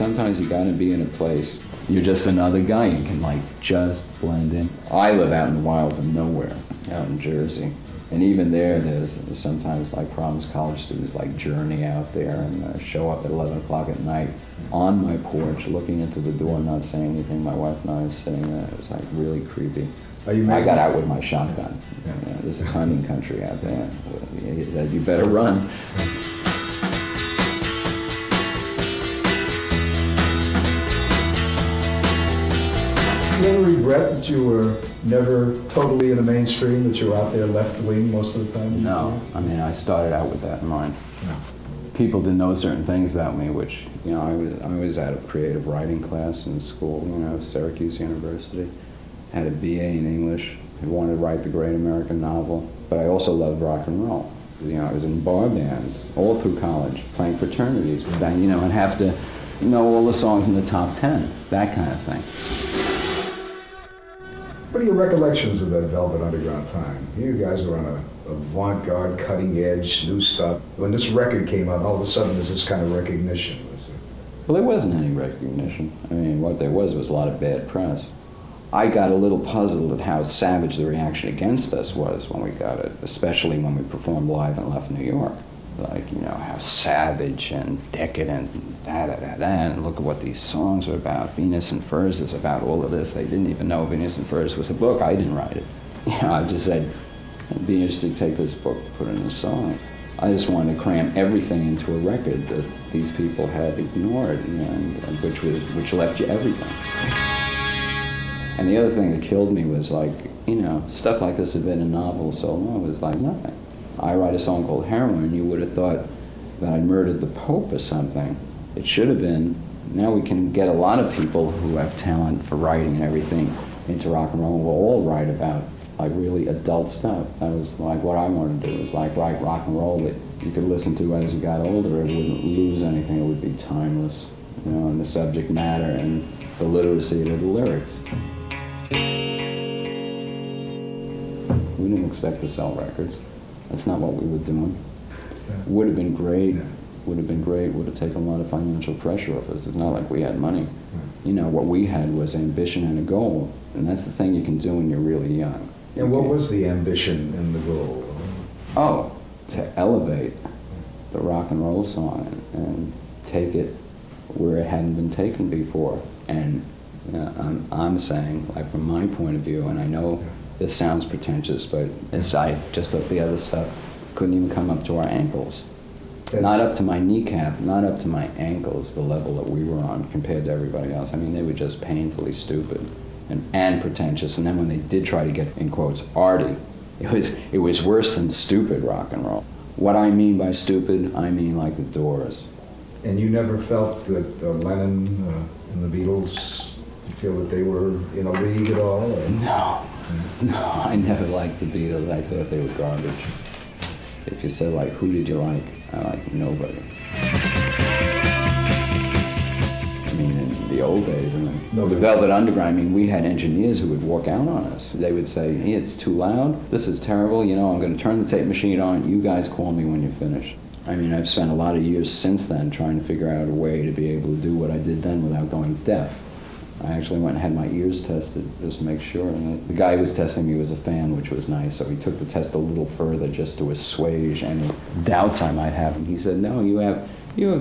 sometimes you gotta be in a place. You're just another guy. You can like just blend in. I live out in the wilds of nowhere, out in Jersey. And even there's sometimes like Promise College students like journey out there and show up at 11 o'clock at night on my porch, looking into the door, not saying anything. My wife and I are sitting there. It was like really creepy. I got out with my shotgun. Yeah, this is hunting country out there. He said, you better run. Do you ever regret that you were never totally in the mainstream, that you were out there left wing most of the time? No, I mean, I started out with that in mind. No. People didn't know certain things about me, which, you know, I was out of creative writing class in school, you know, Syracuse University. Had a BA in English. I wanted to write the great American novel, but I also loved rock and roll. You know, I was in bar bands all through college, playing fraternities, you know, and have to know all the songs in the top 10, that kind of thing. What are your recollections of that Velvet Underground time? You guys were on a avant-garde, cutting-edge, new stuff. When this record came out, all of a sudden there's this kind of recognition. Well, there wasn't any recognition. I mean, what there was a lot of bad press. I got a little puzzled at how savage the reaction against us was when we got it, especially when we performed live and left New York. Like, you know, how savage and decadent and and look at what these songs are about. Venus and Furs is about all of this. They didn't even know Venus and Furs was a book. I didn't write it. You know, I just said, it'd be interesting to take this book, put it in a song. I just wanted to cram everything into a record that these people had ignored, you know, and which left you everything. And the other thing that killed me was like, you know, stuff like this had been in novels so long, it was like nothing. I write a song called Heroin, you would have thought that I murdered the Pope or something. It should have been, now we can get a lot of people who have talent for writing and everything into rock and roll. We'll all write about like really adult stuff. That was like what I wanted to do, was like write rock and roll that you could listen to as you got older. It wouldn't lose anything, it would be timeless, you know, in the subject matter and the literacy of the lyrics. We didn't expect to sell records. That's not what we were doing. Would have been great. Would have been great. Would have taken a lot of financial pressure off us. It's not like we had money. You know, what we had was ambition and a goal. And that's the thing you can do when you're really young. And what was the ambition and the goal? Oh, to elevate the rock and roll song and take it where it hadn't been taken before. And I'm saying, like from my point of view, and I know this sounds pretentious, but as I just thought the other stuff couldn't even come up to our ankles. Not up to my kneecap, not up to my ankles, the level that we were on compared to everybody else. I mean, they were just painfully stupid and pretentious. And then when they did try to get, in quotes, arty, it was worse than stupid rock and roll. What I mean by stupid, I mean like the Doors. And you never felt that Lennon and the Beatles, you feel that they were in a league at all? Or? No, I never liked the Beatles. I thought they were garbage. If you said, like, who did you like? I like nobody. I mean, in the old days, the Velvet Underground, I mean, we had engineers who would walk out on us. They would say, hey, it's too loud, this is terrible, you know, I'm going to turn the tape machine on, you guys call me when you're finished. I mean, I've spent a lot of years since then trying to figure out a way to be able to do what I did then without going deaf. I actually went and had my ears tested just to make sure. And the guy who was testing me was a fan, which was nice, so he took the test a little further just to assuage any doubts I might have. And he said, no, you have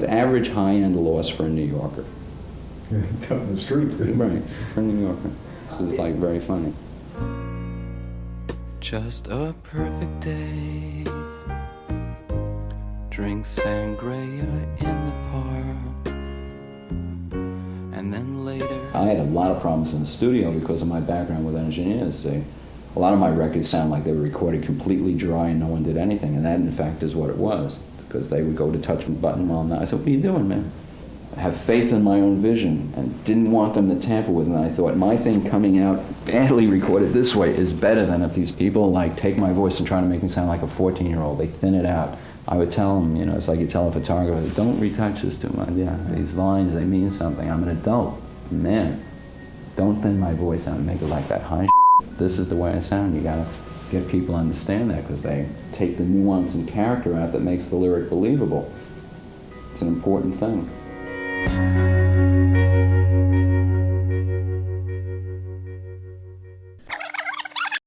average high-end loss for a New Yorker. Out in the street. Right, for a New Yorker. So it's like very funny. Just a perfect day. Drink sangria in the park. And then later I had a lot of problems in the studio because of my background with engineers. See, a lot of my records sound like they were recorded completely dry and no one did anything, and that in fact is what it was, because they would go to touch the button while I said, what are you doing, man? I have faith in my own vision and didn't want them to tamper with it. And I thought my thing coming out badly recorded this way is better than if these people like take my voice and try to make me sound like a 14-year-old. They thin it out. I would tell them, you know, it's like you tell a photographer, don't retouch this too much. Yeah, these lines, they mean something. I'm an adult. Man, don't thin my voice out and make it like that high shit. This is the way I sound. You gotta get people to understand that because they take the nuance and character out that makes the lyric believable. It's an important thing.